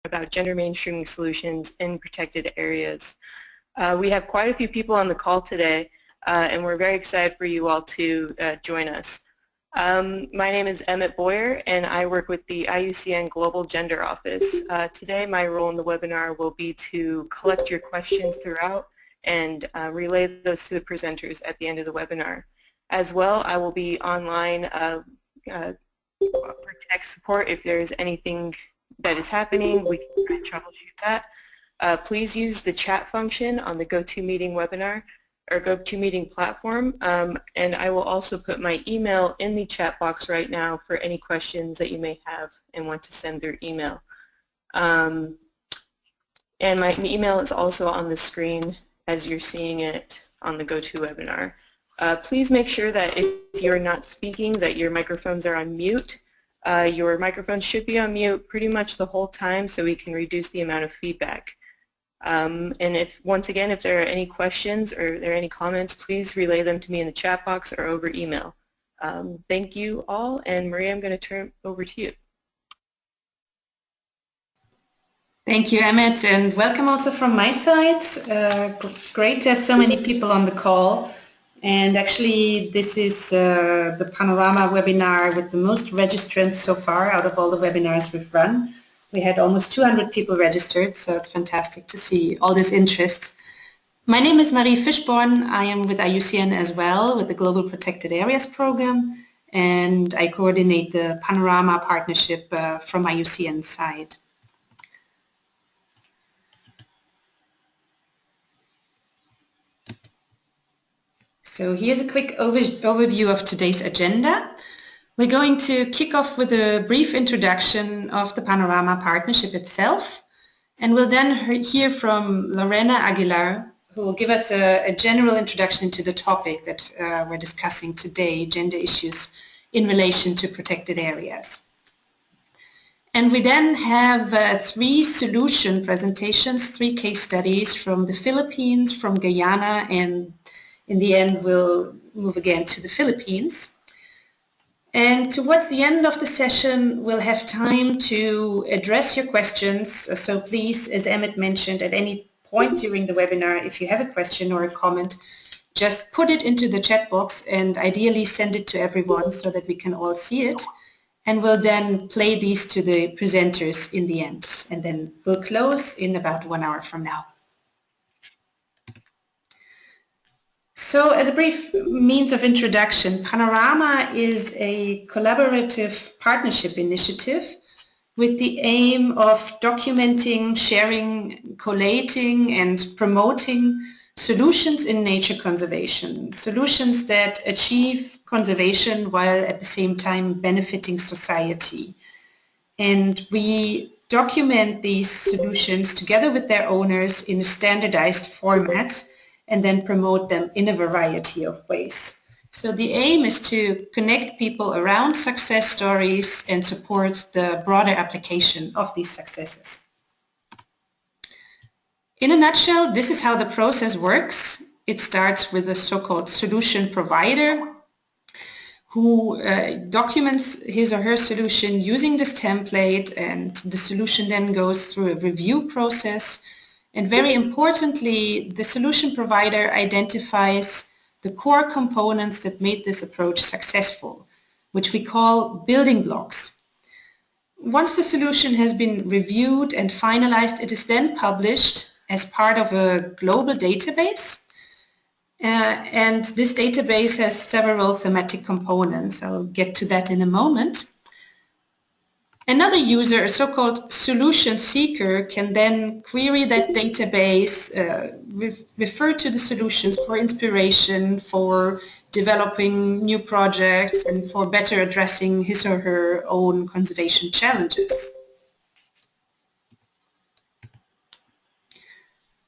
about gender mainstreaming solutions in protected areas. We have quite a few people on the call today, and we're very excited for you all to join us. My name is Emmett Boyer, and I work with the IUCN Global Gender Office. Today, my role in the webinar will be to collect your questions throughout and relay those to the presenters at the end of the webinar. As well, I will be online for tech support if there's anything that is happening. We can try to troubleshoot that. Please use the chat function on the GoToMeeting webinar or GoToMeeting platform, and I will also put my email in the chat box right now for any questions that you may have and want to send through email. And my email is also on the screen as you're seeing it on the GoToWebinar. Please make sure that if you're not speaking that your microphones are on mute. Your microphone should be on mute pretty much the whole time so we can reduce the amount of feedback. And once again, if there are any questions or there are any comments, please relay them to me in the chat box or over email. Thank you all, and Maria, I'm going to turn it over to you. Thank you, Emmett, and welcome also from my side. Great to have so many people on the call. And actually, this is the PANORAMA webinar with the most registrants so far out of all the webinars we've run. We had almost 200 people registered, so it's fantastic to see all this interest. My name is Marie Fischborn. I am with IUCN as well, with the Global Protected Areas Program, and I coordinate the PANORAMA partnership from IUCN's side. So here's a quick overview of today's agenda. We're going to kick off with a brief introduction of the PANORAMA partnership itself, and we'll then hear from Lorena Aguilar, who will give us a general introduction to the topic that we're discussing today, gender issues in relation to protected areas. And we then have 3 solution presentations, 3 case studies from the Philippines, from Guyana, and in the end we'll move again to the Philippines. And towards the end of the session, we'll have time to address your questions. So please, as Emmett mentioned, at any point during the webinar, if you have a question or a comment, just put it into the chat box and ideally send it to everyone so that we can all see it. And we'll then play these to the presenters in the end. And then we'll close in about 1 hour from now. So as a brief means of introduction, PANORAMA is a collaborative partnership initiative with the aim of documenting, sharing, collating, and promoting solutions in nature conservation, solutions that achieve conservation while at the same time benefiting society. And we document these solutions together with their owners in a standardized format and then promote them in a variety of ways. So the aim is to connect people around success stories and support the broader application of these successes. In a nutshell, this is how the process works. It starts with a so-called solution provider who documents his or her solution using this template, and the solution then goes through a review process. And very importantly, the solution provider identifies the core components that made this approach successful, which we call building blocks. Once the solution has been reviewed and finalized, it is then published as part of a global database. And this database has several thematic components. I'll get to that in a moment. Another user, a so-called solution seeker, can then query that database, refer to the solutions for inspiration, for developing new projects, and for better addressing his or her own conservation challenges.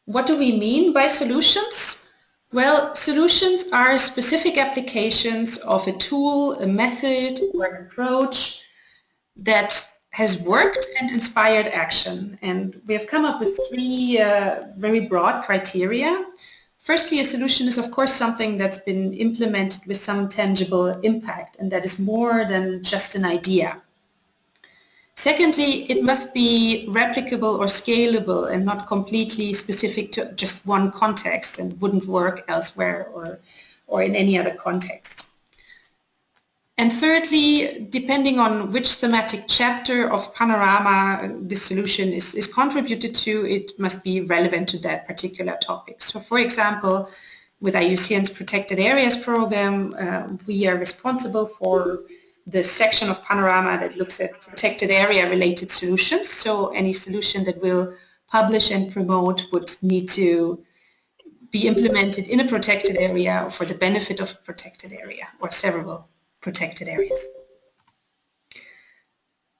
What do we mean by solutions? Well, solutions are specific applications of a tool, a method, or an approach that has worked and inspired action. And we have come up with 3 very broad criteria. Firstly, a solution is of course something that's been implemented with some tangible impact, and that is more than just an idea. Secondly, it must be replicable or scalable and not completely specific to just one context and wouldn't work elsewhere or in any other context. And thirdly, depending on which thematic chapter of Panorama this solution is contributed to, it must be relevant to that particular topic. So for example, with IUCN's Protected Areas program, we are responsible for the section of Panorama that looks at protected area related solutions. So any solution that will publish and promote would need to be implemented in a protected area or for the benefit of a protected area or several protected areas.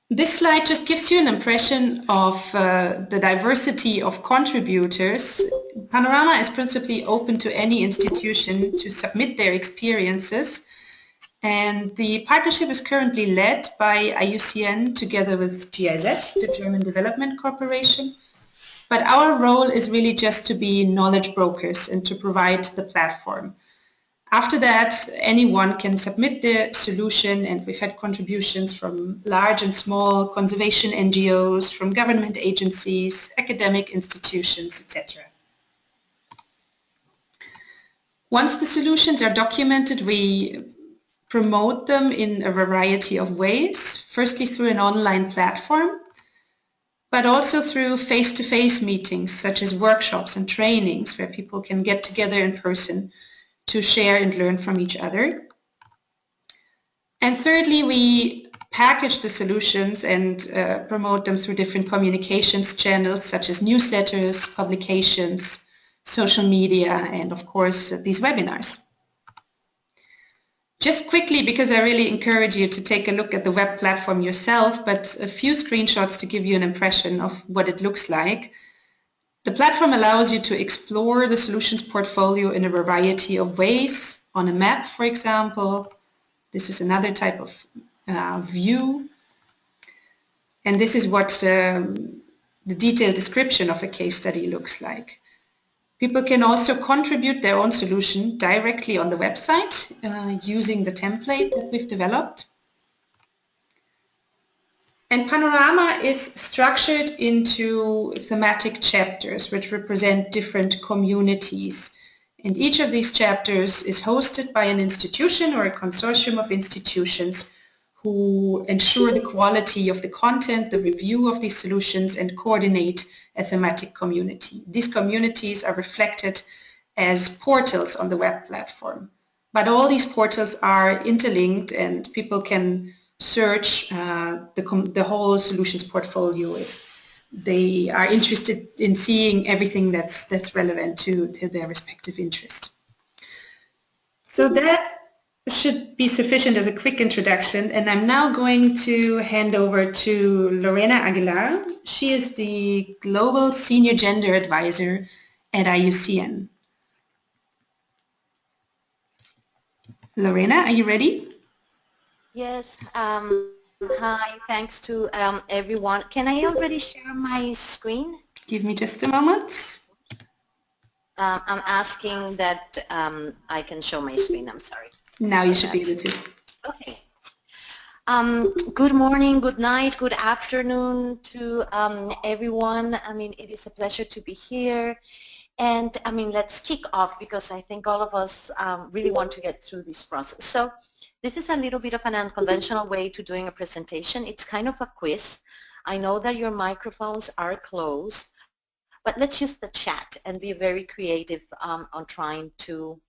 This slide just gives you an impression of the diversity of contributors. Panorama is principally open to any institution to submit their experiences, and the partnership is currently led by IUCN together with GIZ, the German Development Corporation, but our role is really just to be knowledge brokers and to provide the platform. After that, anyone can submit their solution, and we've had contributions from large and small conservation NGOs, from government agencies, academic institutions, etc. Once the solutions are documented, we promote them in a variety of ways, firstly through an online platform, but also through face-to-face meetings such as workshops and trainings where people can get together in person to share and learn from each other. And thirdly, we package the solutions and promote them through different communications channels such as newsletters, publications, social media, and of course these webinars. Just quickly, because I really encourage you to take a look at the web platform yourself, but a few screenshots to give you an impression of what it looks like. The platform allows you to explore the solutions portfolio in a variety of ways, on a map, for example. This is another type of view. And this is what the detailed description of a case study looks like. People can also contribute their own solution directly on the website using the template that we've developed. And Panorama is structured into thematic chapters which represent different communities. And each of these chapters is hosted by an institution or a consortium of institutions who ensure the quality of the content, the review of these solutions, and coordinate a thematic community. These communities are reflected as portals on the web platform. But all these portals are interlinked, and people can search the whole solutions portfolio if they are interested in seeing everything that's relevant to their respective interest. So that should be sufficient as a quick introduction, and I'm now going to hand over to Lorena Aguilar. She is the Global Senior Gender Advisor at IUCN. Lorena, are you ready? Yes. Hi, thanks to everyone. Can I already share my screen? Give me just a moment. I'm asking that I can show my screen. I'm sorry. Now you should be able to. Okay. Good morning, good night, good afternoon to everyone. I mean, it is a pleasure to be here. And I mean, let's kick off because I think all of us really want to get through this process. So this is a little bit of an unconventional way to doing a presentation. It's kind of a quiz. I know that your microphones are closed, but let's use the chat and be very creative on trying to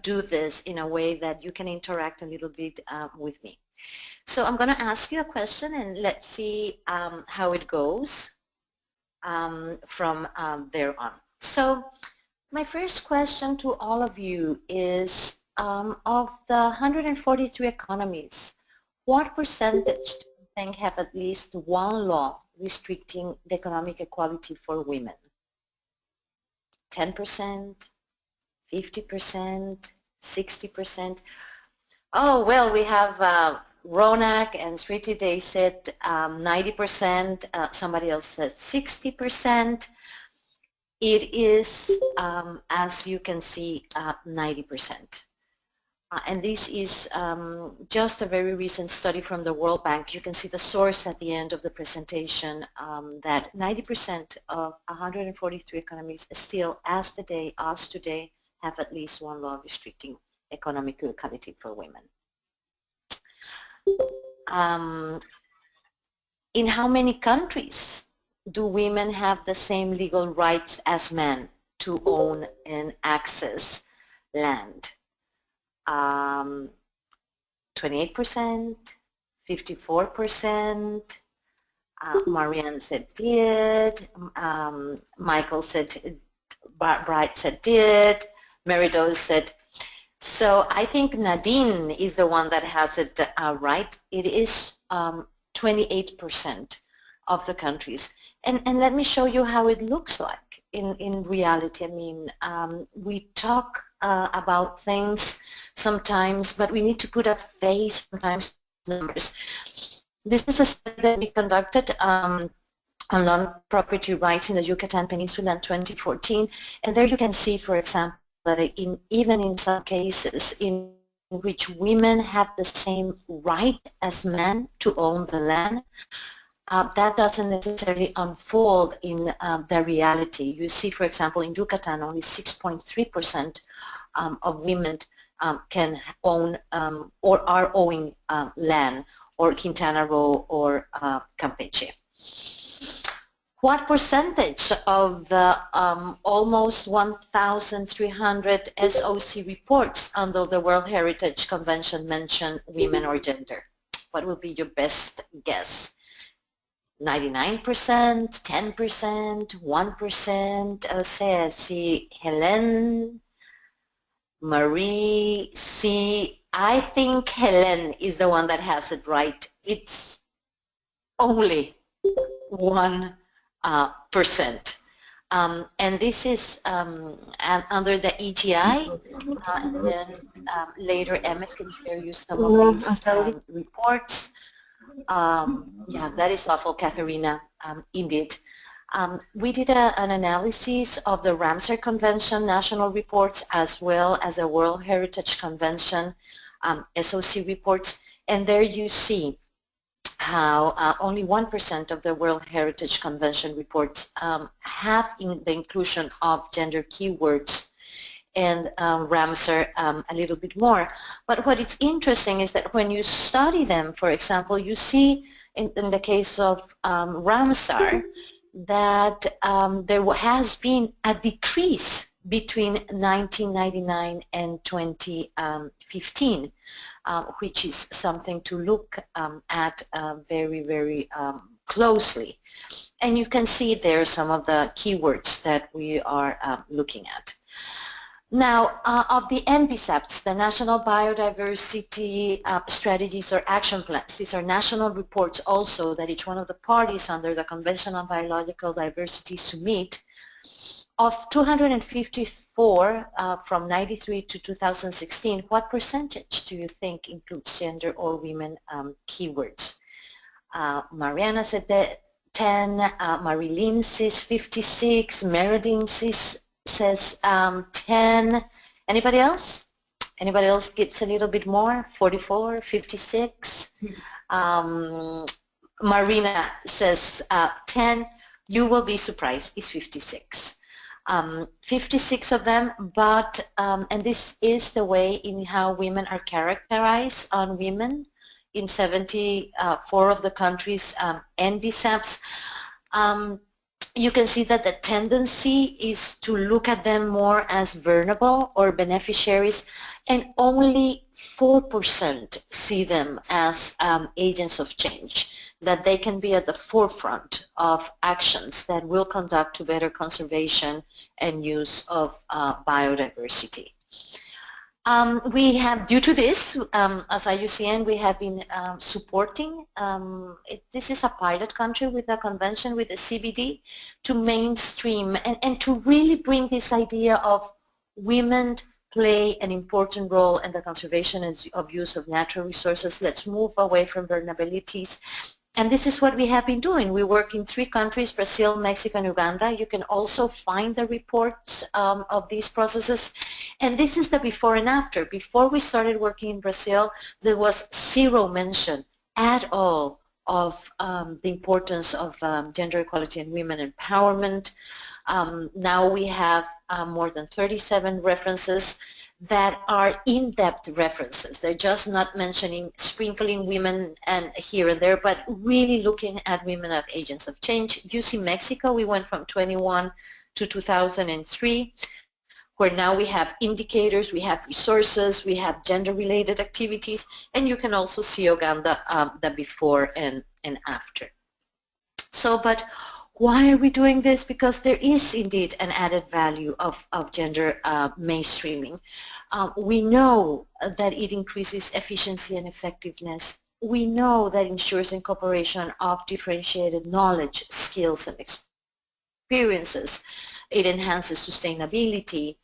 do this in a way that you can interact a little bit with me. So I'm going to ask you a question and let's see how it goes from there on. So my first question to all of you is, of the 143 economies, what percentage do you think have at least one law restricting the economic equality for women? 10%, 50%, 60%? Oh, well, we have Ronak and Sriti, they said 90%, somebody else said 60%. It is, as you can see, 90%. And this is just a very recent study from the World Bank. You can see the source at the end of the presentation, that 90% of 143 economies still, as today, have at least one law restricting economic equality for women. In how many countries do women have the same legal rights as men to own and access land? 28%, 54%, Marianne said did, Michael said, Bright said did, Meridos said. So I think Nadine is the one that has it right. It is 28% of the countries. And let me show you how it looks like in reality. I mean, we talk about things sometimes, but we need to put a face sometimes to numbers. This is a study that we conducted on land property rights in the Yucatan Peninsula in 2014, and there you can see, for example, that even in some cases in which women have the same right as men to own the land, that doesn't necessarily unfold in the reality. You see, for example, in Yucatan, only 6.3% of women can own or are owing land, or Quintana Roo or Campeche. What percentage of the almost 1,300 SOC reports under the World Heritage Convention mention women or gender? What would be your best guess? 99%, 10%, 1%? See, Helen, Marie, see, I think Helen is the one that has it right. It's only 1%. And this is under the EGI, and then later Emmett can share you some of these reports. Yeah, that is awful, Katharina, indeed. We did an analysis of the Ramsar Convention national reports as well as the World Heritage Convention SOC reports, and there you see how only 1% of the World Heritage Convention reports have the inclusion of gender keywords, and Ramsar a little bit more. But what is interesting is that when you study them, for example, you see in the case of Ramsar that there has been a decrease between 1999 and 2015. Which is something to look at very, very closely. And you can see there some of the keywords that we are looking at. Now, of the NBSAPs, the National Biodiversity Strategies or Action Plans, these are national reports also that each one of the parties under the Convention on Biological Diversity submit. Of 254 from 93 to 2016, what percentage do you think includes gender or women keywords? Mariana said that 10, Marilyn says 56, Meredith says 10. Anybody else? Anybody else gives a little bit more? 44, 56. Marina says 10. You will be surprised, it's 56. 56 of them, but, and this is the way in how women are characterized on women in 74 of the countries, NBSAPs. You can see that the tendency is to look at them more as vulnerable or beneficiaries, and only 4% see them as agents of change, that they can be at the forefront of actions that will conduct to better conservation and use of biodiversity. We have, due to this, as IUCN, we have been supporting, this is a pilot country with a convention with the CBD to mainstream and to really bring this idea of women play an important role in the conservation of use of natural resources. Let's move away from vulnerabilities And this is what we have been doing. We work in 3 countries, Brazil, Mexico, and Uganda. You can also find the reports of these processes. And this is the before and after. Before we started working in Brazil, there was 0 mention at all of the importance of gender equality and women empowerment. Now we have more than 37 references that are in-depth references. They're just not mentioning, sprinkling women and here and there, but really looking at women as agents of change. You see Mexico, we went from 21 to 2003, where now we have indicators, we have resources, we have gender-related activities, and you can also see Uganda, the before and after. So, but why are we doing this? Because there is indeed an added value of gender mainstreaming. We know that it increases efficiency and effectiveness. We know that ensures incorporation of differentiated knowledge, skills, and experiences. It enhances sustainability.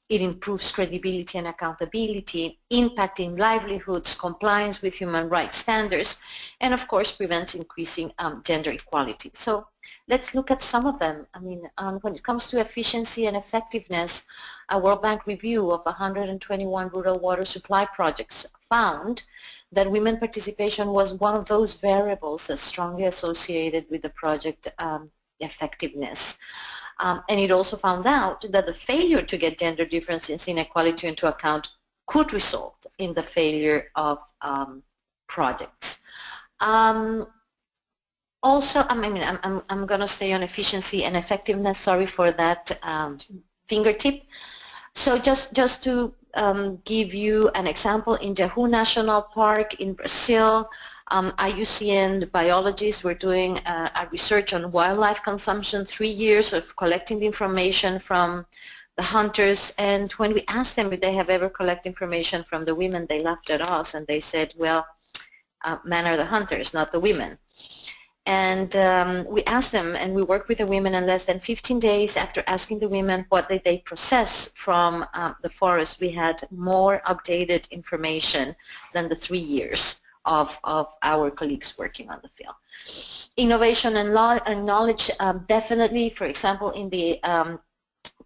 It improves credibility and accountability, impacting livelihoods, compliance with human rights standards, and of course prevents increasing gender equality. So let's look at some of them. I mean, when it comes to efficiency and effectiveness, a World Bank review of 121 rural water supply projects found that women participation was one of those variables that's strongly associated with the project effectiveness. And it also found out that the failure to get gender differences in inequality into account could result in the failure of projects. Also, I mean, I'm going to stay on efficiency and effectiveness. Sorry for that fingertip. So just to give you an example, in Jaú National Park in Brazil, IUCN biologists were doing a research on wildlife consumption, 3 years of collecting the information from the hunters, and when we asked them if they have ever collected information from the women, they laughed at us and they said, well, men are the hunters, not the women. And we asked them, and we worked with the women, and less than 15 days after asking the women what did they process from the forest, we had more updated information than the 3 years of our colleagues working on the field. Innovation and knowledge, definitely, for example, in the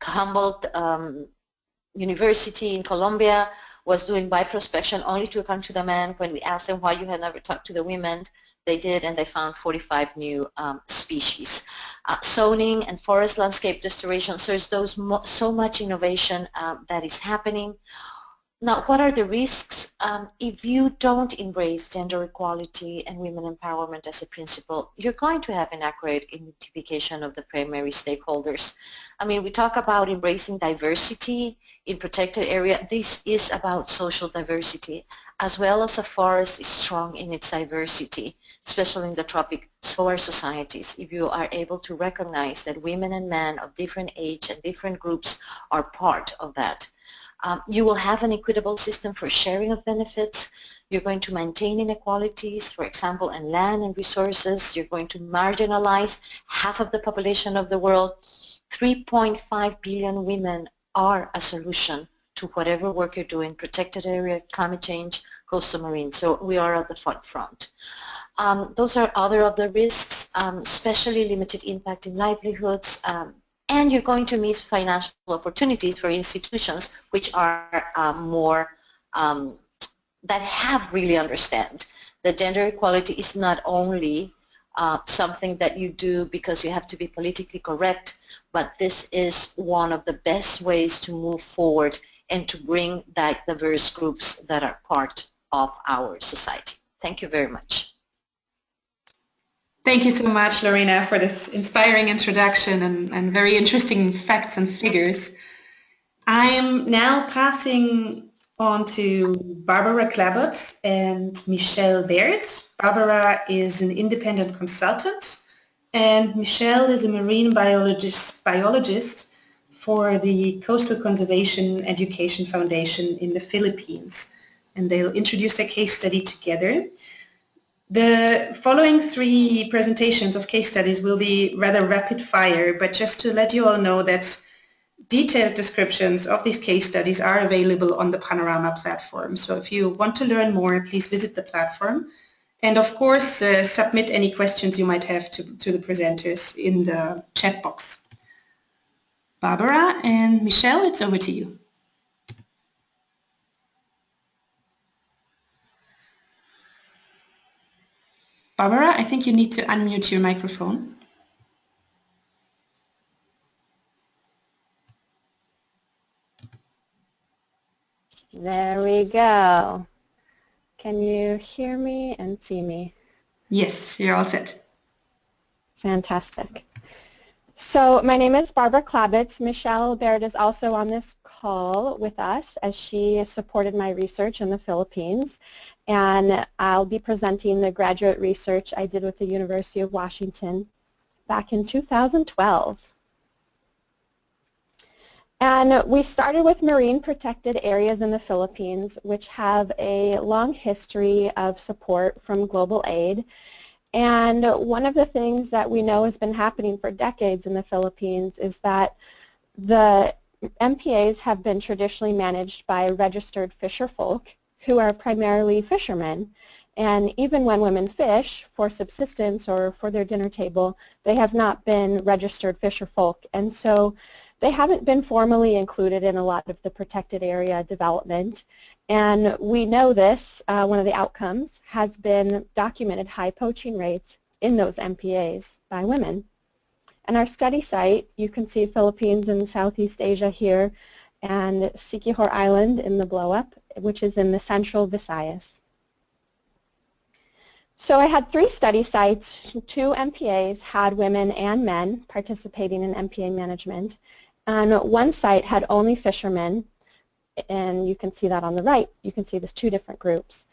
Humboldt University in Colombia was doing biprospection only to come to the men. When we asked them why you had never talked to the women, they did, and they found 45 new species. Zoning and forest landscape restoration, so there's so much innovation that is happening. Now, what are the risks? If you don't embrace gender equality and women empowerment as a principle, you're going to have inaccurate identification of the primary stakeholders. I mean, we talk about embracing diversity in protected area. This is about social diversity, as well as a forest is strong in its diversity, especially in the tropic. So are societies. If you are able to recognize that women and men of different age and different groups are part of that. You will have an equitable system for sharing of benefits. You're going to maintain inequalities, for example, in land and resources. You're going to marginalize half of the population of the world. 3.5 billion women are a solution to whatever work you're doing, protected area, climate change, coastal marine. So we are at the front. Those are other of the risks, especially limited impact in livelihoods, and you're going to miss financial opportunities for institutions which are more, that have really understand that gender equality is not only something that you do because you have to be politically correct, but this is one of the best ways to move forward and to bring that diverse groups that are part of our society. Thank you very much. Thank you so much, Lorena, for this inspiring introduction and very interesting facts and figures. I am now passing on to Barbara Klabot and Michelle Baird. Barbara is an independent consultant, and Michelle is a marine biologist for the Coastal Conservation Education Foundation in the Philippines. And they'll introduce a case study together. The following 3 presentations of case studies will be rather rapid fire, but just to let you all know that detailed descriptions of these case studies are available on the PANORAMA platform. So if you want to learn more, please visit the platform And of course, submit any questions you might have to the presenters in the chat box. Barbara and Michelle, it's over to you. Barbara, I think you need to unmute your microphone. There we go. Can you hear me and see me? Yes, you're all set. Fantastic. So my name is Barbara Klabitz. Michelle Baird is also on this call with us as she supported my research in the Philippines. And I'll be presenting the graduate research I did with the University of Washington back in 2012. And we started with marine protected areas in the Philippines, which have a long history of support from global aid. And one of the things that we know has been happening for decades in the Philippines is that the MPAs have been traditionally managed by registered fisher folk who are primarily fishermen. And even when women fish for subsistence or for their dinner table, they have not been registered fisher folk. And so they haven't been formally included in a lot of the protected area development. And we know this, one of the outcomes has been documented high poaching rates in those MPAs by women. And our study site, you can see Philippines and Southeast Asia here, and Siquijor Island in the blow-up, which is in the central Visayas. So I had 3 study sites. 2 MPAs had women and men participating in MPA management. And one site had only fishermen, and you can see that on the right. You can see there's 2 different groups.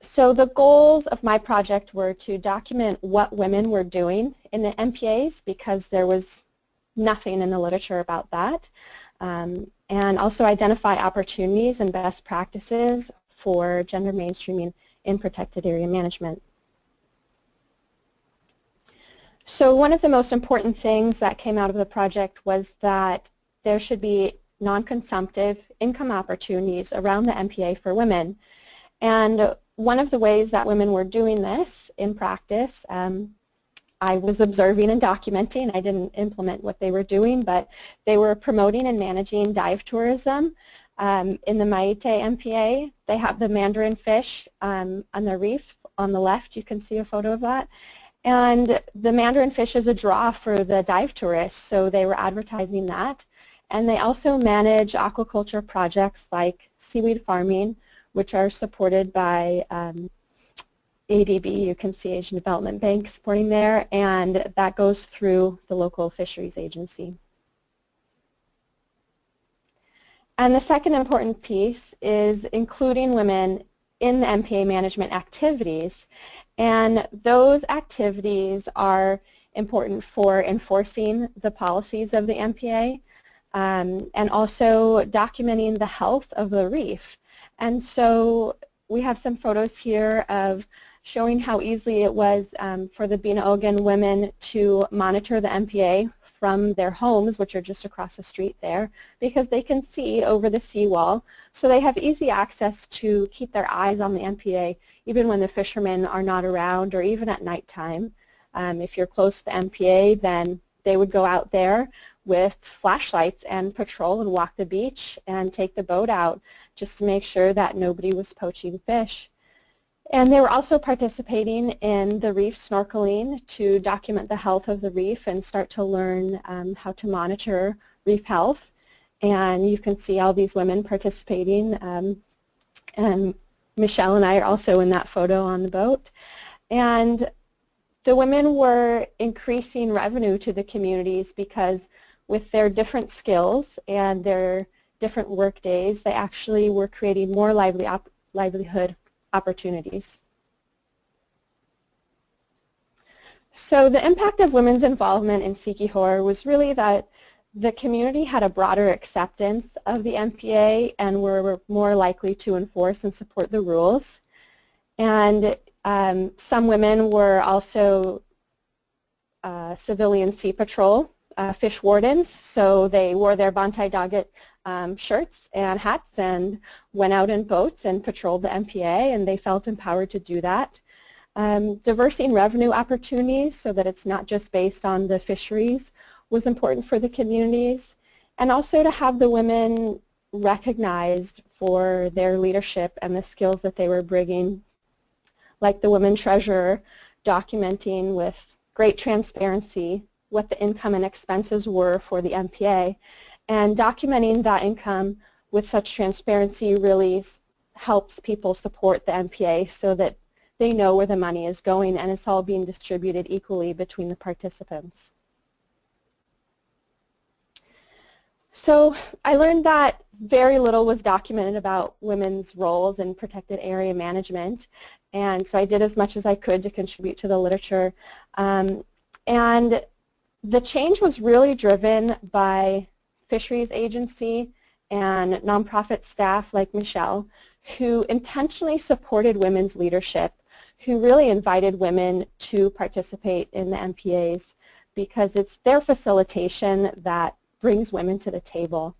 So the goals of my project were to document what women were doing in the MPAs, because there was nothing in the literature about that, and also identify opportunities and best practices for gender mainstreaming in protected area management. So one of the most important things that came out of the project was that there should be non-consumptive income opportunities around the MPA for women. And one of the ways that women were doing this in practice, I was observing and documenting. I didn't implement what they were doing, but they were promoting and managing dive tourism. In the Maite MPA, they have the mandarin fish on the reef on the left. You can see a photo of that. And the mandarin fish is a draw for the dive tourists, so they were advertising that. And they also manage aquaculture projects like seaweed farming, which are supported by ADB. You can see Asian Development Bank supporting there, and that goes through the local fisheries agency. And the second important piece is including women in the MPA management activities. And those activities are important for enforcing the policies of the MPA and also documenting the health of the reef. And so we have some photos here of showing how easily it was for the Binaogan women to monitor the MPA from their homes, which are just across the street there, because they can see over the seawall. So they have easy access to keep their eyes on the MPA even when the fishermen are not around or even at nighttime. If you're close to the MPA, then they would go out there with flashlights and patrol and walk the beach and take the boat out just to make sure that nobody was poaching fish. And they were also participating in the reef snorkeling to document the health of the reef and start to learn how to monitor reef health. And you can see all these women participating, and Michelle and I are also in that photo on the boat. And the women were increasing revenue to the communities because with their different skills and their different work days, they actually were creating more livelihood opportunities. So the impact of women's involvement in Siquijor was really that the community had a broader acceptance of the MPA and were more likely to enforce and support the rules. And some women were also civilian sea patrol fish wardens, so they wore their Bantay Dagat shirts and hats and went out in boats and patrolled the MPA, and they felt empowered to do that. Diversity in revenue opportunities so that it's not just based on the fisheries was important for the communities, and also to have the women recognized for their leadership and the skills that they were bringing, like the women treasurer documenting with great transparency what the income and expenses were for the MPA, and documenting that income with such transparency really helps people support the MPA so that they know where the money is going and it's all being distributed equally between the participants. So I learned that very little was documented about women's roles in protected area management, and so I did as much as I could to contribute to the literature. And the change was really driven by fisheries agency and nonprofit staff like Michelle, who intentionally supported women's leadership, who really invited women to participate in the MPAs because it's their facilitation that brings women to the table.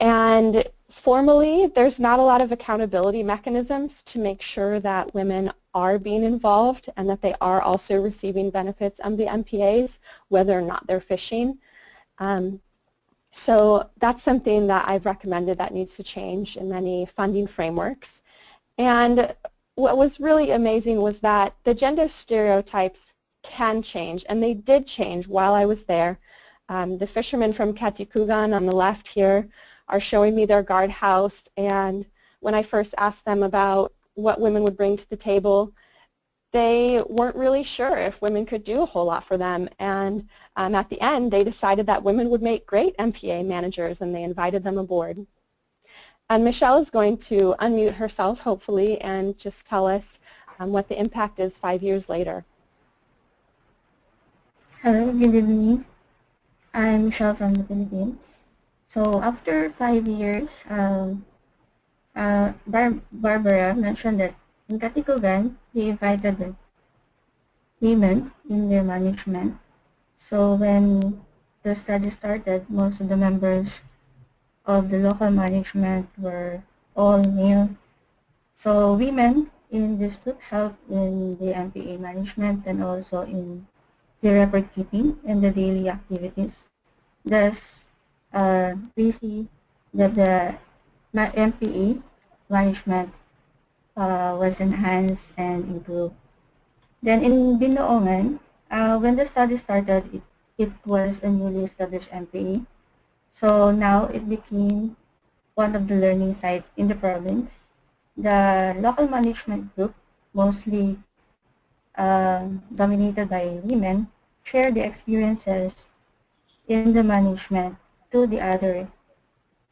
And formally, there's not a lot of accountability mechanisms to make sure that women are being involved and that they are also receiving benefits of the MPAs, whether or not they're fishing. So that's something that I've recommended that needs to change in many funding frameworks. And what was really amazing was that the gender stereotypes can change, and they did change while I was there. The fishermen from Katikugan on the left here are showing me their guardhouse, and when I first asked them about what women would bring to the table, they weren't really sure if women could do a whole lot for them, and at the end they decided that women would make great MPA managers and they invited them aboard. And Michelle is going to unmute herself hopefully and just tell us what the impact is 5 years later. Hello, good evening. I'm Michelle from the Philippines. So after 5 years, Barbara mentioned that in Katikugan, they invited the women in their management. So when the study started, most of the members of the local management were all male. So women in this group helped in the MPA management and also in the record keeping and the daily activities. Thus, we see that the MPA management was enhanced and improved. Then in Binoongan, when the study started, it was a newly established MPA. So now it became one of the learning sites in the province. The local management group, mostly dominated by women, share the experiences in the management to the other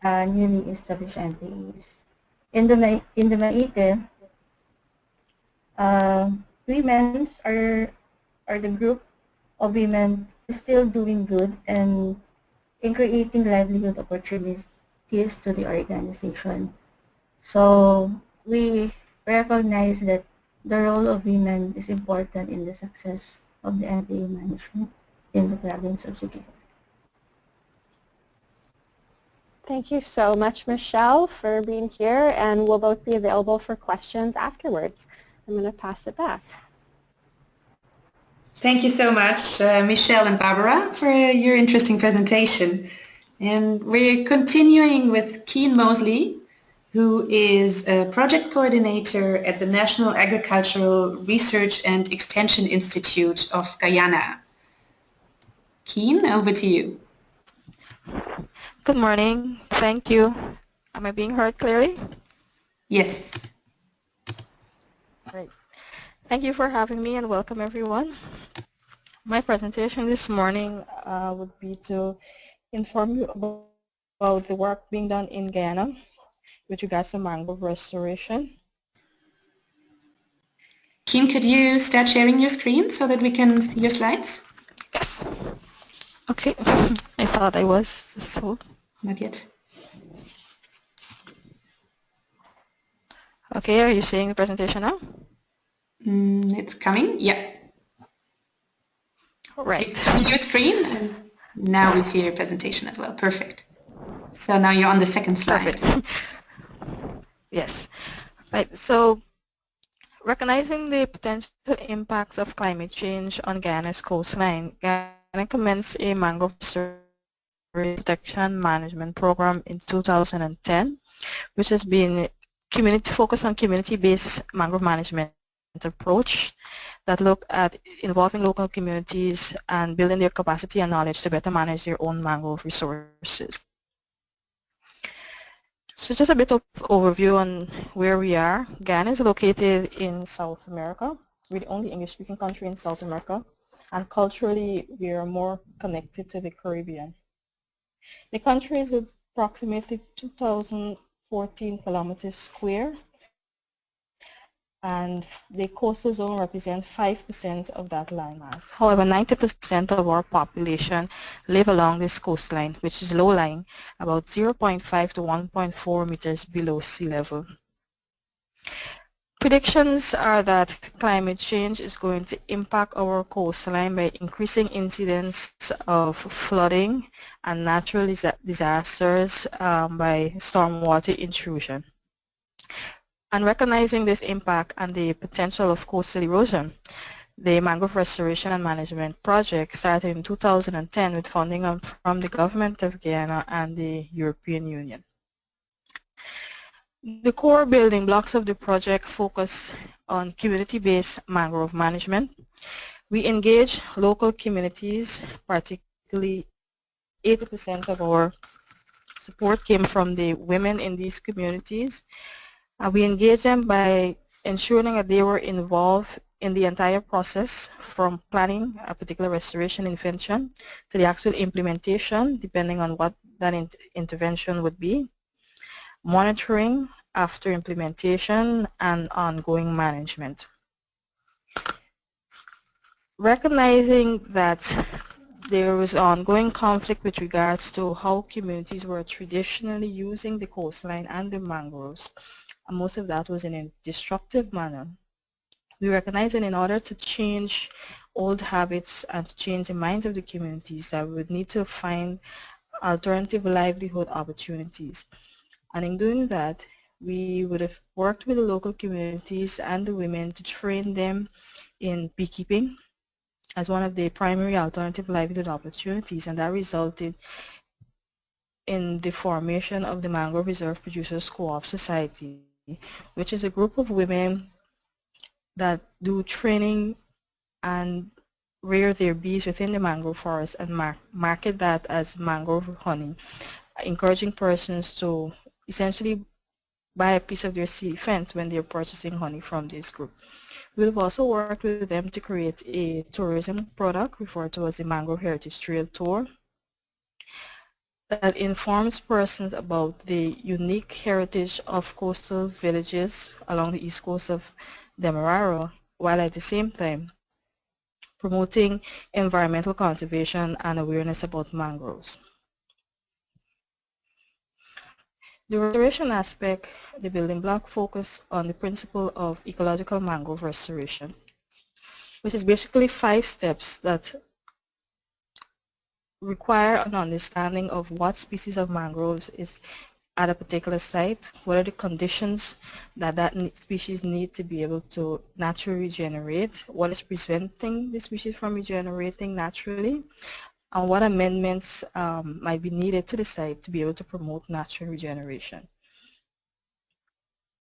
newly established MPAs. In the Maite, women are the group of women still doing good and in creating livelihood opportunities to the organization. So we recognize that the role of women is important in the success of the MPA management in the province of Siquijor. Thank you so much, Michelle, for being here, and we'll both be available for questions afterwards. I'm going to pass it back. Thank you so much, Michelle and Barbara, for your interesting presentation. And we're continuing with Keen Mosley, who is a project coordinator at the National Agricultural Research and Extension Institute of Guyana. Keen, over to you. Good morning. Thank you. Am I being heard clearly? Yes. Great. Thank you for having me and welcome everyone. My presentation this morning would be to inform you about the work being done in Guyana with regards to mangrove restoration. Keen, could you start sharing your screen so that we can see your slides? Yes. Okay. I thought I was so. Not yet. Okay, are you seeing the presentation now? It's coming, yeah. All right. We see your screen and now we see your presentation as well. Perfect. So now you're on the second slide. Perfect. Yes. Right. So Recognizing the potential impacts of climate change on Guyana's coastline, Guyana commenced a mangrove protection management program in 2010, which has been focused on community-based mangrove management approach that look at involving local communities and building their capacity and knowledge to better manage their own mangrove resources. So just a bit of overview on where we are. Guyana is located in South America. We're the only English-speaking country in South America, and culturally we are more connected to the Caribbean. The country is approximately 2,014 kilometers square, and the coastal zone represents 5% of that landmass. However, 90% of our population live along this coastline, which is low-lying, about 0.5 to 1.4 meters below sea level. Predictions are that climate change is going to impact our coastline by increasing incidents of flooding and natural disasters by stormwater intrusion. And recognizing this impact and the potential of coastal erosion, the Mangrove Restoration and Management Project started in 2010 with funding from the Government of Guyana and the European Union. The core building blocks of the project focus on community-based mangrove management. We engage local communities, particularly 80% of our support came from the women in these communities. We engage them by ensuring that they were involved in the entire process, from planning a particular restoration intervention to the actual implementation, depending on what that intervention would be, monitoring after implementation, and ongoing management. Recognizing that there was ongoing conflict with regards to how communities were traditionally using the coastline and the mangroves, and most of that was in a destructive manner. We recognize that in order to change old habits and to change the minds of the communities, that we would need to find alternative livelihood opportunities. And in doing that, we would have worked with the local communities and the women to train them in beekeeping as one of the primary alternative livelihood opportunities, and that resulted in the formation of the Mangrove Reserve Producers Co-op Society, which is a group of women that do training and rear their bees within the mangrove forest and market that as mangrove honey, encouraging persons to essentially buy a piece of their sea fence when they're purchasing honey from this group. We've also worked with them to create a tourism product referred to as the Mangrove Heritage Trail Tour that informs persons about the unique heritage of coastal villages along the east coast of Demerara, while at the same time promoting environmental conservation and awareness about mangroves. The restoration aspect, the building block, focus on the principle of ecological mangrove restoration, which is basically 5 steps that require an understanding of what species of mangroves is at a particular site, what are the conditions that species need to be able to naturally regenerate, what is preventing the species from regenerating naturally, and what amendments might be needed to the site to be able to promote natural regeneration.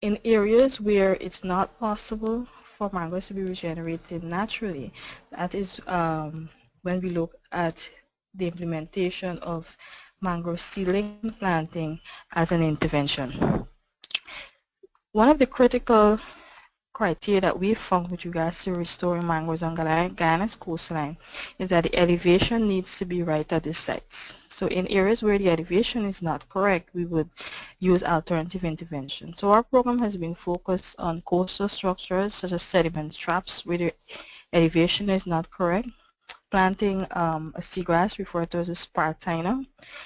In areas where it's not possible for mangroves to be regenerated naturally, that is when we look at the implementation of mangrove seedling planting as an intervention. One of the critical criteria that we found with regards to restoring mangroves on Guyana's coastline is that the elevation needs to be right at the sites. So in areas where the elevation is not correct, we would use alternative intervention. So our program has been focused on coastal structures such as sediment traps where the elevation is not correct, planting a seagrass referred to as a spartina,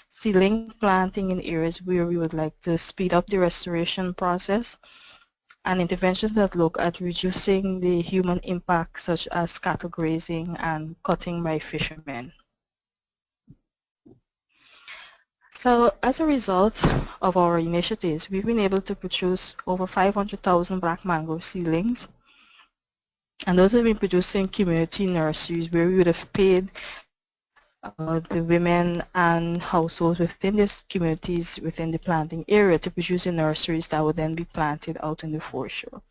seedling planting in areas where we would like to speed up the restoration process, and interventions that look at reducing the human impact such as cattle grazing and cutting by fishermen. So as a result of our initiatives, we've been able to produce over 500,000 black mangrove seedlings And those have been producing community nurseries where we would have paid the women and households within these communities within the planting area to produce the nurseries that would then be planted out in the foreshore.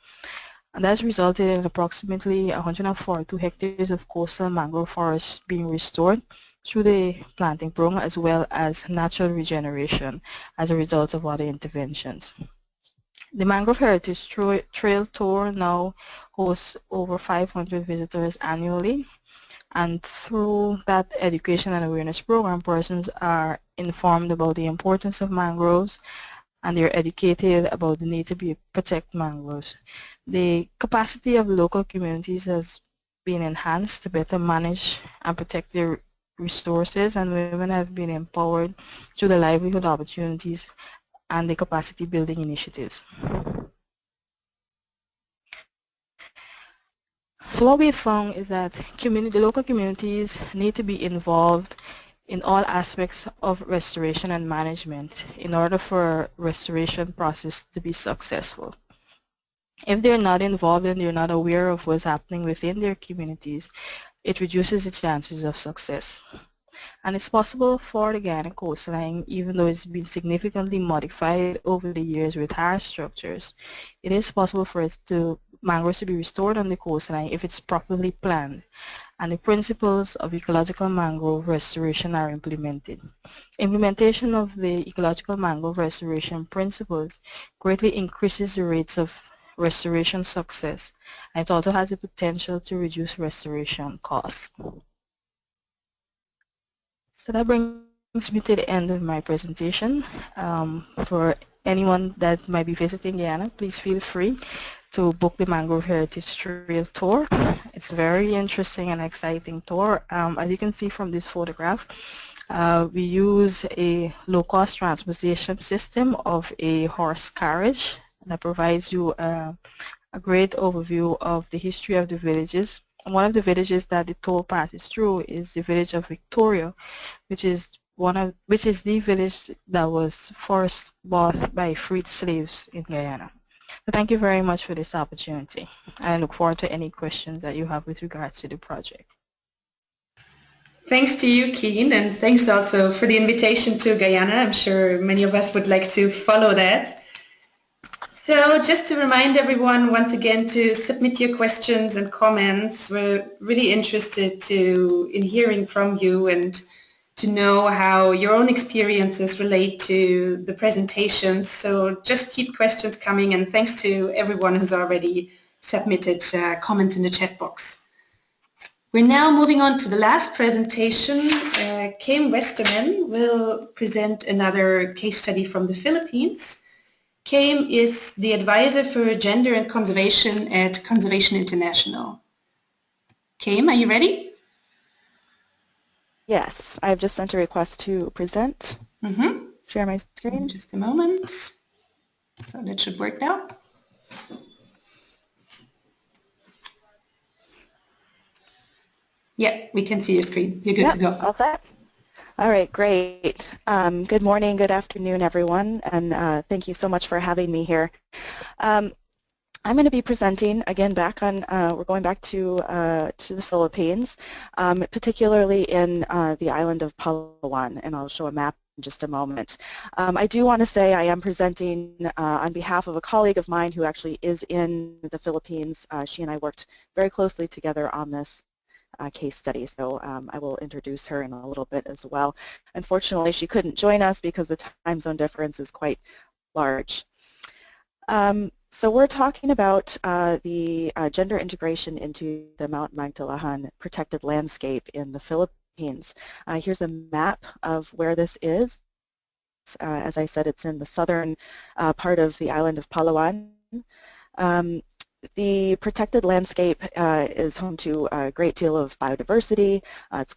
And that's resulted in approximately 142 hectares of coastal mangrove forests being restored through the planting program, as well as natural regeneration as a result of water interventions. The Mangrove Heritage Trail Tour now hosts over 500 visitors annually, and through that education and awareness program, persons are informed about the importance of mangroves, and they're educated about the need to protect mangroves. The capacity of local communities has been enhanced to better manage and protect their resources, and women have been empowered through the livelihood opportunities and the capacity building initiatives. So what we found is that the local communities need to be involved in all aspects of restoration and management in order for restoration process to be successful. If they're not involved and they're not aware of what's happening within their communities, it reduces the chances of success. And it's possible for the Guyana coastline, even though it's been significantly modified over the years with higher structures, it is possible for mangroves to be restored on the coastline if it's properly planned and the principles of ecological mangrove restoration are implemented. Implementation of the ecological mangrove restoration principles greatly increases the rates of restoration success, and it also has the potential to reduce restoration costs. So that brings me to the end of my presentation. For anyone that might be visiting Guyana, please feel free to book the Mangrove Heritage Trail Tour. It's a very interesting and exciting tour. As you can see from this photograph, we use a low-cost transportation system of a horse carriage that provides you a great overview of the history of the villages. One of the villages that the tour passes through is the village of Victoria, which is the village that was first bought by freed slaves in Guyana. So thank you very much for this opportunity. I look forward to any questions that you have with regards to the project. Thanks to you, Keen, and thanks also for the invitation to Guyana. I'm sure many of us would like to follow that. So just to remind everyone once again to submit your questions and comments. We're really interested in hearing from you and to know how your own experiences relate to the presentations. So just keep questions coming, and thanks to everyone who's already submitted comments in the chat box. We're now moving on to the last presentation. Kim Westerman will present another case study from the Philippines. Kim is the advisor for gender and conservation at Conservation International. Kim, are you ready? Yes, I've just sent a request to present. Share my screen. Just a moment. So that should work now. Yeah, we can see your screen. You're good to go. All set? All right, great. Good morning, good afternoon, everyone, and thank you so much for having me here. I'm going to be presenting again we're going back to the Philippines, particularly in the island of Palawan, and I'll show a map in just a moment. I do want to say I am presenting on behalf of a colleague of mine who actually is in the Philippines. She and I worked very closely together on this case study, so I will introduce her in a little bit as well. Unfortunately, she couldn't join us because the time zone difference is quite large. So we're talking about the gender integration into the Mount Magdalahan protected landscape in the Philippines. Here's a map of where this is. As I said, it's in the southern part of the island of Palawan. The protected landscape is home to a great deal of biodiversity. It's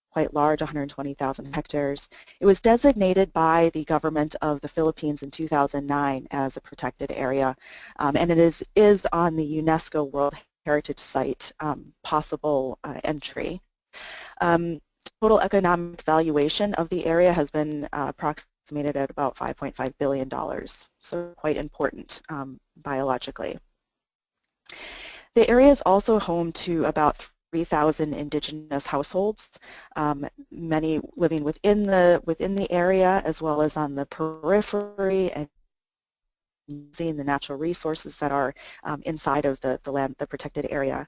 quite large, 120,000 hectares. It was designated by the government of the Philippines in 2009 as a protected area, and it is on the UNESCO World Heritage Site possible entry. Total economic valuation of the area has been approximated at about $5.5 billion, so quite important biologically. The area is also home to about 3,000 indigenous households, many living within the area as well as on the periphery and using the natural resources that are inside of the protected area.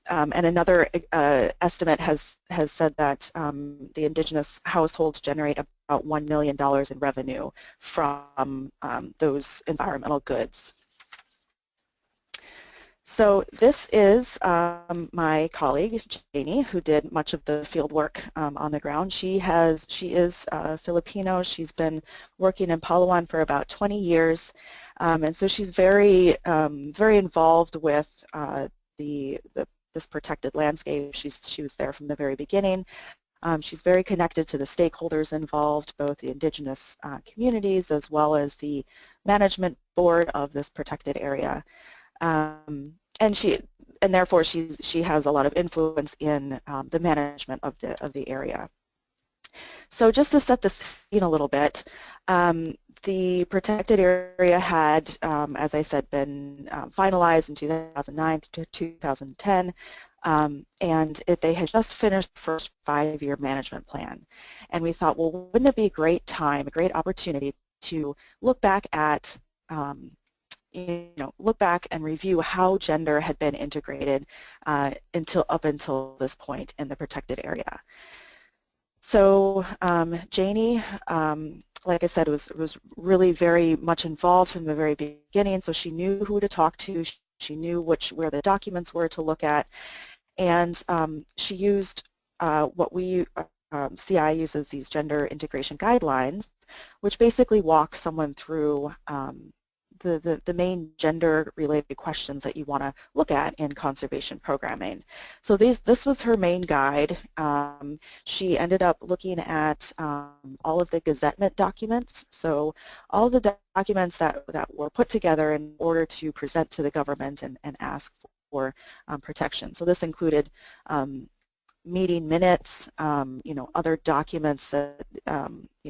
And another estimate has said that the indigenous households generate about $1 million in revenue from those environmental goods. So this is my colleague, Janie, who did much of the field work on the ground. She is Filipino. She's been working in Palawan for about 20 years. And so she's very involved with this protected landscape. She was there from the very beginning. She's very connected to the stakeholders involved, both the indigenous communities as well as the management board of this protected area. And therefore she has a lot of influence in the management of the area. So just to set the scene a little bit, the protected area had, as I said, been finalized in 2009 to 2010, and they had just finished the first 5-year management plan. And we thought, well, wouldn't it be a great time, a great opportunity to look back at look back and review how gender had been integrated up until this point in the protected area. So Janie, like I said, was really very much involved from the very beginning, so she knew who to talk to, she knew where the documents were to look at, and she used what CI uses, these gender integration guidelines, which basically walk someone through the main gender-related questions that you want to look at in conservation programming. So this was her main guide. She ended up looking at all of the gazettement documents, so all the documents that were put together in order to present to the government and ask for protection. So this included meeting minutes, other documents, that,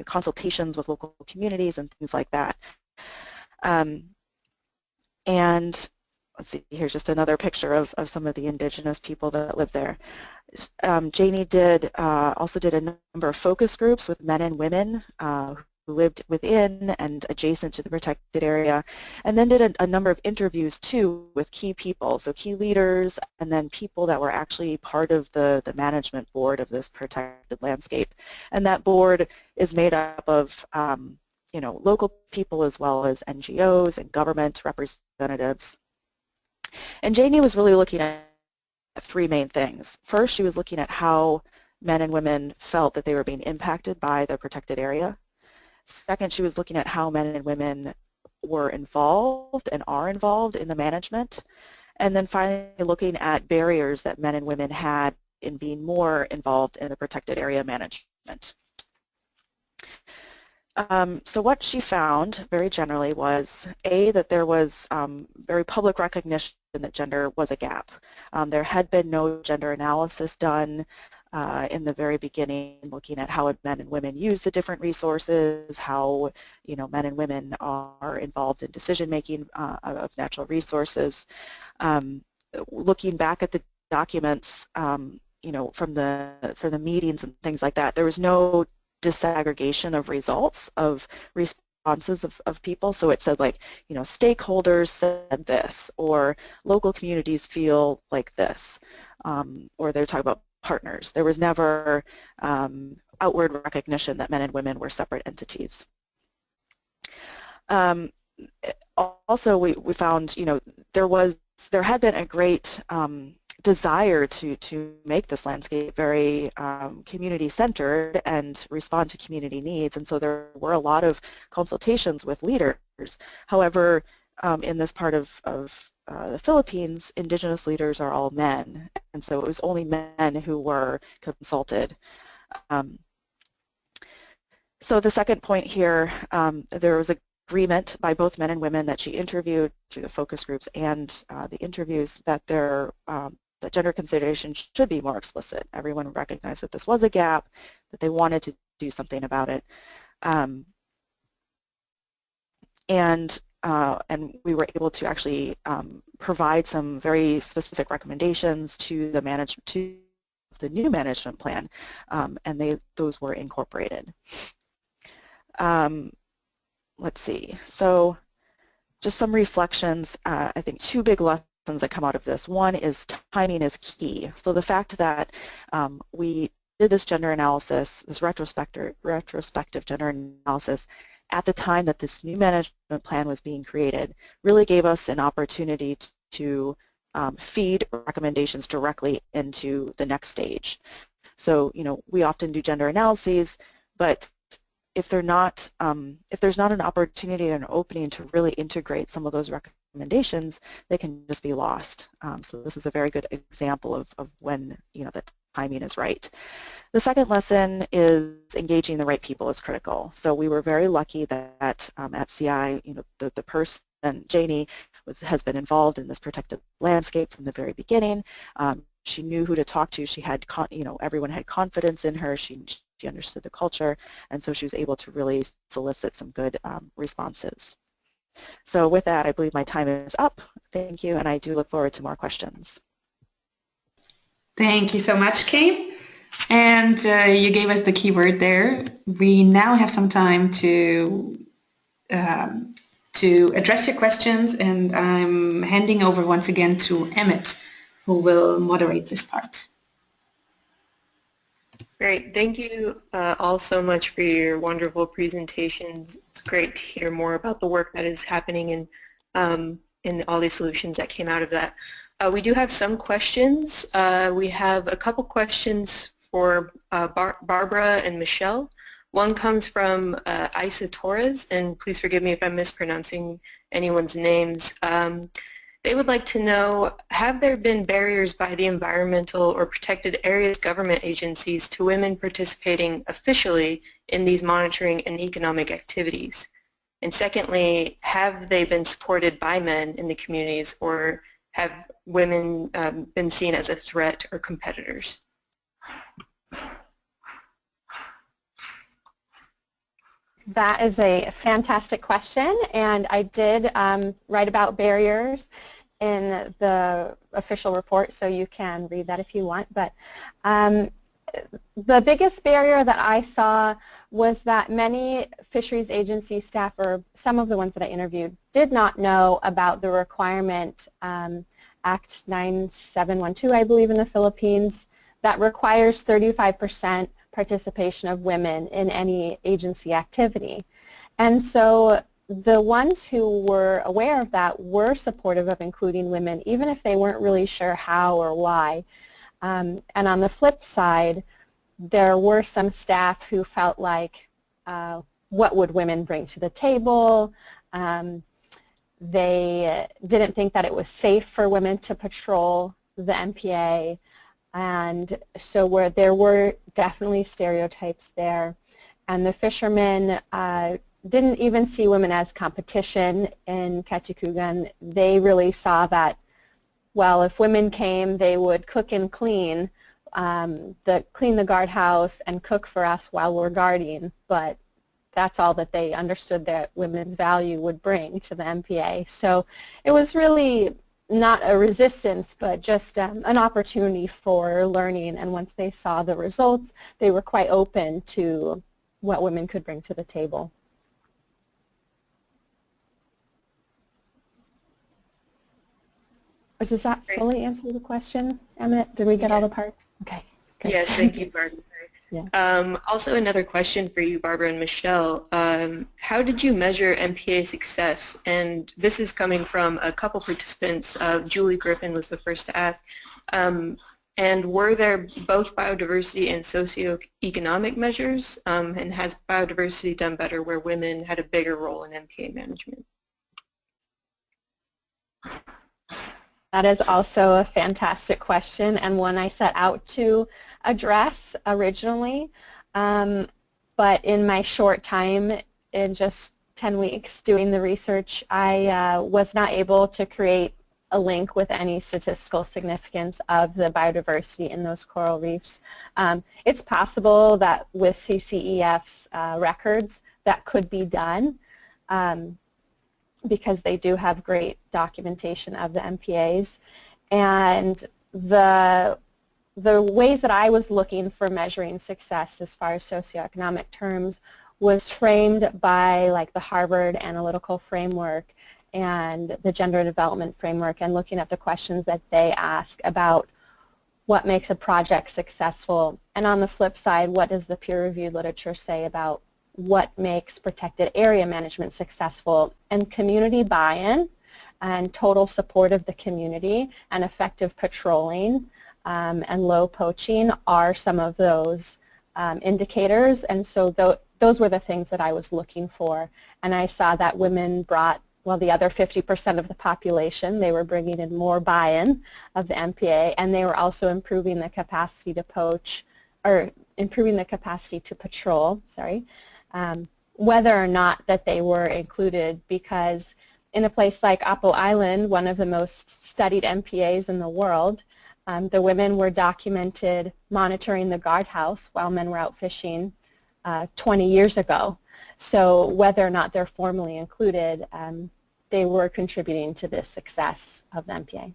consultations with local communities and things like that. And let's see, here's just another picture of some of the indigenous people that live there. Janie also did a number of focus groups with men and women who lived within and adjacent to the protected area, and then did a number of interviews too with key people, so key leaders and then people that were actually part of the management board of this protected landscape. And that board is made up of local people as well as NGOs and government representatives. And Janie was really looking at 3 main things. First, she was looking at how men and women felt that they were being impacted by the protected area. Second, she was looking at how men and women were involved and are involved in the management. And then finally looking at barriers that men and women had in being more involved in the protected area management. So what she found very generally was, that there was very public recognition that gender was a gap. There had been no gender analysis done in the very beginning, looking at how men and women use the different resources, how men and women are involved in decision making of natural resources. Looking back at the documents, from the meetings and things like that, there was no disaggregation of results of responses of people. So it said stakeholders said this, or local communities feel like this, or they're talking about partners. There was never outward recognition that men and women were separate entities. Also, we found, there had been a great desire to make this landscape very community-centered and respond to community needs, and so there were a lot of consultations with leaders. However, in this part of the Philippines, indigenous leaders are all men, and so it was only men who were consulted. So the second point here, there was agreement by both men and women that she interviewed through the focus groups and the interviews that that gender consideration should be more explicit. Everyone recognized that this was a gap, that they wanted to do something about it. And and we were able to actually provide some very specific recommendations to the new management plan, and those were incorporated. Let's see. So just some reflections. I think two big lessons that come out of this. One is timing is key. So the fact that we did this gender analysis, this retrospective gender analysis, at the time that this new management plan was being created, really gave us an opportunity to feed recommendations directly into the next stage. So, we often do gender analyses, but if there's not an opportunity or an opening to really integrate some of those recommendations, they can just be lost. So this is a very good example of when the timing is right. The second lesson is engaging the right people is critical. So we were very lucky that at CI, the person, Janie, has been involved in this protected landscape from the very beginning. She knew who to talk to. She had, everyone had confidence in her. She understood the culture, and so she was able to really solicit some good responses. So with that, I believe my time is up. Thank you, and I do look forward to more questions. Thank you so much, Kate. And you gave us the keyword there. We now have some time to address your questions, and I'm handing over once again to Emmett, who will moderate this part. Great. Thank you all so much for your wonderful presentations. It's great to hear more about the work that is happening in all these solutions that came out of that. We do have some questions. We have a couple questions for Barbara and Michelle. One comes from Isa Torres, and please forgive me if I'm mispronouncing anyone's names. They would like to know, have there been barriers by the environmental or protected areas government agencies to women participating officially in these monitoring and economic activities? And secondly, have they been supported by men in the communities, or have women been seen as a threat or competitors? That is a fantastic question, and I did write about barriers in the official report, so you can read that if you want. But the biggest barrier that I saw was that many fisheries agency staff, or some of the ones that I interviewed, did not know about the requirement, Act 9712, I believe, in the Philippines, that requires 35% participation of women in any agency activity. And so the ones who were aware of that were supportive of including women, even if they weren't really sure how or why. And on the flip side, there were some staff who felt like, what would women bring to the table? They didn't think that it was safe for women to patrol the MPA. And so there were definitely stereotypes there. And the fishermen didn't even see women as competition in Kachikugan. They really saw that, well, if women came, they would cook and clean the guardhouse and cook for us while we're guarding, but that's all that they understood that women's value would bring to the MPA. So it was really not a resistance, but just an opportunity for learning, and once they saw the results, they were quite open to what women could bring to the table. Does that fully answer the question, Emmett? Did we get all the parts? Okay. Good. Yes, thank you, Barbara. Yeah. Also another question for you, Barbara and Michelle. How did you measure MPA success? And this is coming from a couple participants. Julie Griffin was the first to ask. And were there both biodiversity and socioeconomic measures? And has biodiversity done better where women had a bigger role in MPA management? That is also a fantastic question, and one I set out to address originally. But in my short time, in just 10 weeks doing the research, I was not able to create a link with any statistical significance of the biodiversity in those coral reefs. It's possible that with CCEF's records that could be done. because they do have great documentation of the MPAs. And the ways that I was looking for measuring success as far as socioeconomic terms was framed by like the Harvard Analytical Framework and the Gender Development Framework, and looking at the questions that they ask about what makes a project successful. And on the flip side, what does the peer-reviewed literature say about what makes protected area management successful? And community buy-in and total support of the community and effective patrolling and low poaching are some of those indicators. And so those were the things that I was looking for. And I saw that women brought, well, the other 50% of the population, they were bringing in more buy-in of the MPA, and they were also improving the capacity to poach, or improving the capacity to patrol, sorry, whether or not that they were included, because in a place like Apo Island, one of the most studied MPAs in the world, the women were documented monitoring the guardhouse while men were out fishing 20 years ago. So whether or not they're formally included, they were contributing to the success of the MPA.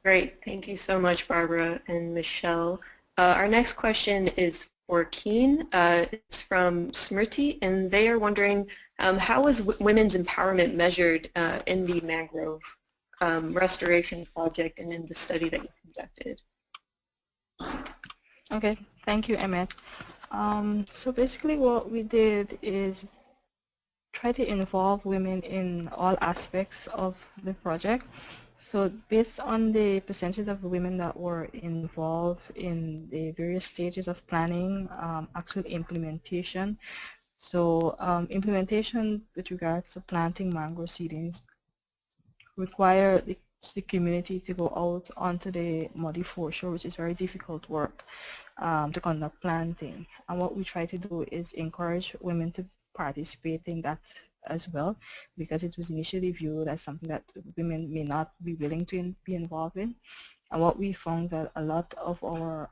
Great. Thank you so much, Barbara and Michelle. Our next question is for Keen. It's from Smriti, and they are wondering how was women's empowerment measured in the mangrove restoration project and in the study that you conducted? Okay, thank you, Emmett. So basically what we did is try to involve women in all aspects of the project. So based on the percentage of women that were involved in the various stages of planning, actual implementation. So implementation with regards to planting mangrove seedlings require the community to go out onto the muddy foreshore, which is very difficult work to conduct planting. And what we try to do is encourage women to participate in that as well, because it was initially viewed as something that women may not be willing to be involved in. And what we found that a lot of our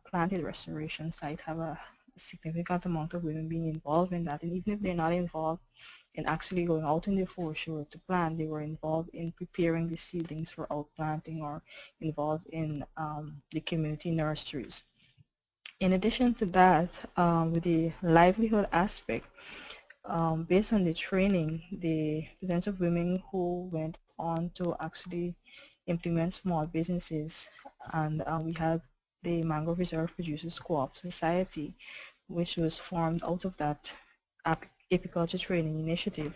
planted restoration sites have a significant amount of women being involved in that, and even if they're not involved in actually going out in the foreshore to plant, they were involved in preparing the seedlings for outplanting or involved in the community nurseries. In addition to that, with the livelihood aspect, based on the training, the percentage of women who went on to actually implement small businesses, and we have the Mangrove Reserve Producers Co-op Society, which was formed out of that apiculture training initiative,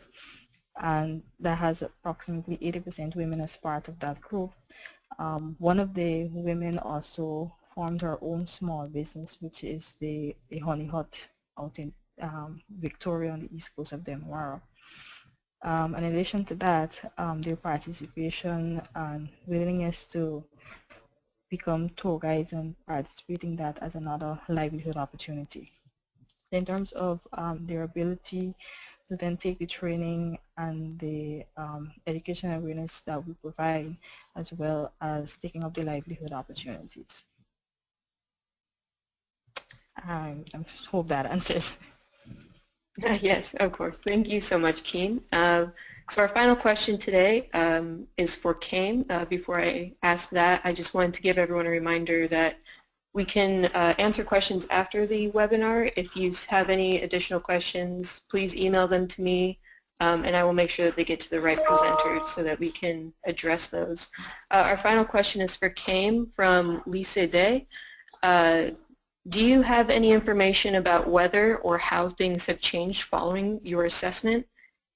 and that has approximately 80% women as part of that group. One of the women also formed her own small business, which is the honey hut out in Victoria on the east coast of Demerara. In addition to that, their participation and willingness to become tour guides and participating that as another livelihood opportunity. In terms of their ability to then take the training and the education and awareness that we provide, as well as taking up the livelihood opportunities. I hope that answers. Yes, of course. Thank you so much, Keen. So our final question today is for Kame. Before I ask that, I just wanted to give everyone a reminder that we can answer questions after the webinar. If you have any additional questions, please email them to me, and I will make sure that they get to the right presenters so that we can address those. Our final question is for Kame from Lycée Day. Do you have any information about whether or how things have changed following your assessment?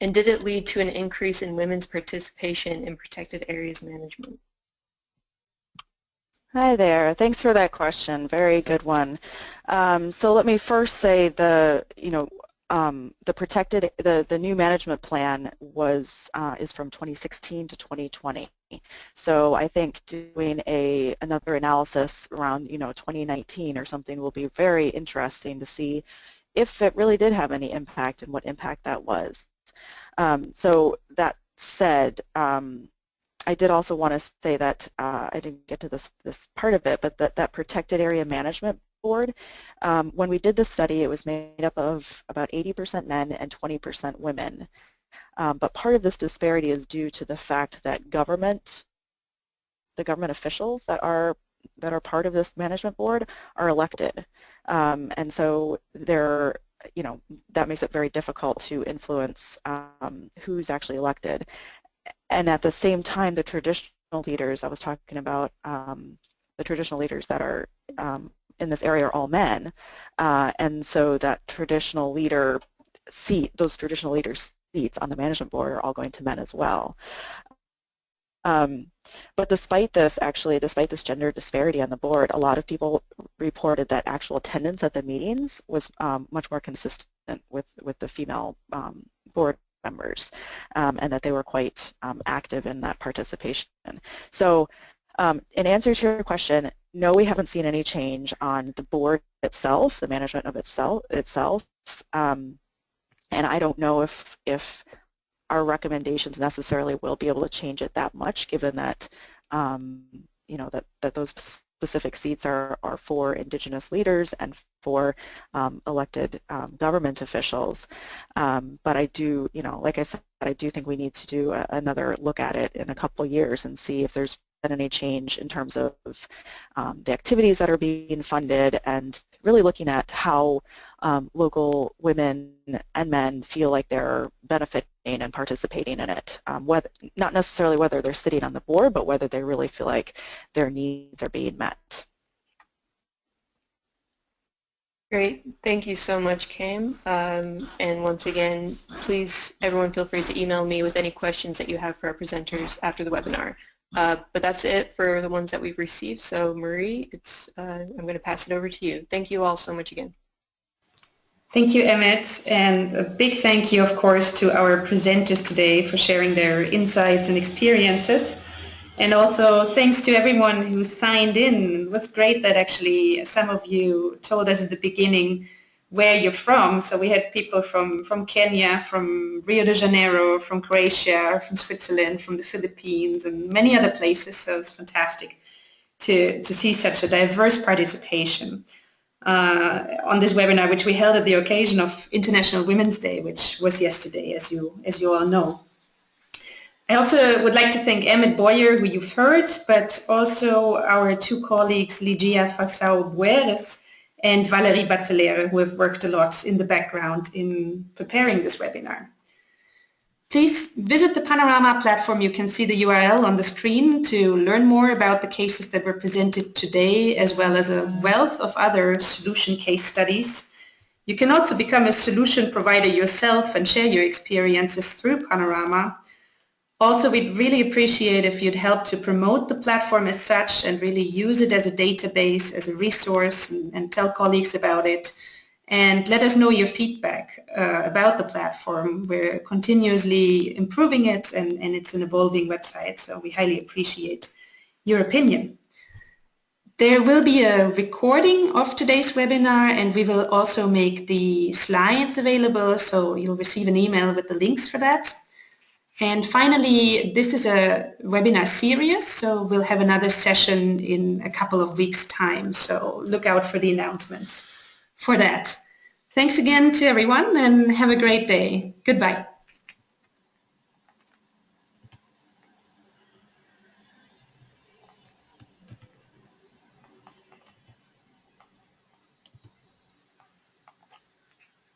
And did it lead to an increase in women's participation in protected areas management? Hi there. Thanks for that question. Very good one. So let me first say the new management plan is from 2016 to 2020. So I think doing another analysis around 2019 or something will be very interesting to see if it really did have any impact and what impact that was. So that said, I did also want to say that I didn't get to this part of it, but that protected area management board. When we did this study, it was made up of about 80% men and 20% women. But part of this disparity is due to the fact that the government officials that are part of this management board are elected, and so they're, that makes it very difficult to influence who's actually elected. And at the same time, the traditional leaders I was talking about, the traditional leaders that are in this area are all men, and so that traditional leader seat, those traditional leaders seats on the management board are all going to men as well. But despite this, despite this gender disparity on the board, a lot of people reported that actual attendance at the meetings was much more consistent with the female board members, and that they were quite active in that participation. So in answer to your question, no, we haven't seen any change on the board itself, the management of itself, and I don't know if our recommendations necessarily will be able to change it that much, given that that those specific seats are for Indigenous leaders and for elected government officials. But I do, like I said, I do think we need to do another look at it in a couple of years and see if there's been any change in terms of the activities that are being funded, and really looking at how local women and men feel like they're benefiting and participating in it. Not necessarily whether they're sitting on the board, but whether they really feel like their needs are being met. Great. Thank you so much, Kim. And once again, please, everyone, feel free to email me with any questions that you have for our presenters after the webinar. But that's it for the ones that we've received. So Marie, I'm going to pass it over to you. Thank you all so much again. Thank you, Emmett, and a big thank you, of course, to our presenters today for sharing their insights and experiences. And also thanks to everyone who signed in. It was great that actually some of you told us at the beginning where you're from. So we had people from Kenya, from Rio de Janeiro, from Croatia, from Switzerland, from the Philippines, and many other places. So it's fantastic to see such a diverse participation on this webinar, which we held at the occasion of International Women's Day, which was yesterday, as you all know. I also would like to thank Emmett Boyer, who you've heard, but also our two colleagues, Ligia Falsao-Bueres and Valerie Batzelere, who have worked a lot in the background in preparing this webinar. Please visit the Panorama platform. You can see the URL on the screen to learn more about the cases that were presented today, as well as a wealth of other solution case studies. You can also become a solution provider yourself and share your experiences through Panorama. Also, we'd really appreciate if you'd help to promote the platform as such and really use it as a database, as a resource, and tell colleagues about it. And let us know your feedback about the platform. We're continuously improving it, and it's an evolving website, so we highly appreciate your opinion. There will be a recording of today's webinar, and we will also make the slides available, so you'll receive an email with the links for that. And finally, this is a webinar series, so we'll have another session in a couple of weeks' time, so look out for the announcements for that. Thanks again to everyone, and have a great day. Goodbye.